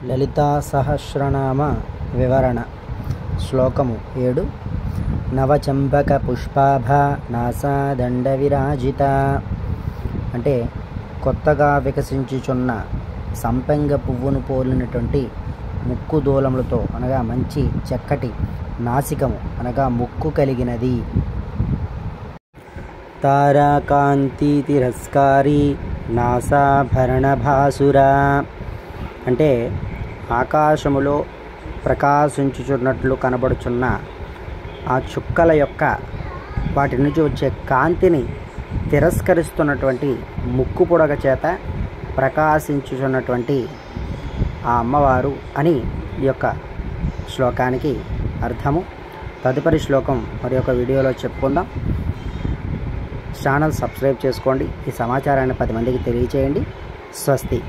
లలితా సహస్రనామ వివరణ. శ్లోకము 7. నవచంపక పుష్పాభ నాసాదండ విరాజిత. అంటే కొత్తగా వికసించుచున్న సంపెంగ పువ్వును పోలినటువంటి ముక్కు దూలములతో అనగా మంచి చక్కటి నాసికము అనగా ముక్కు కలిగినది. తారాకాంతి తిరస్కారి నాసాభరణ భాసురా. అంటే ఆకాశములో ప్రకాశించుచున్నట్లు కనబడుచున్న ఆ చుక్కల యొక్క వాటి నుంచి వచ్చే కాంతిని తిరస్కరిస్తున్నటువంటి ముక్కు పొడగ చేత ప్రకాశించుచున్నటువంటి ఆ అమ్మవారు అని ఈ యొక్క శ్లోకానికి అర్థము. తదుపరి శ్లోకం మరి ఒక వీడియోలో చెప్పుకుందాం. ఛానల్ సబ్స్క్రైబ్ చేసుకోండి. ఈ సమాచారాన్ని 10 మందికి తెలియచేయండి. స్వస్తి.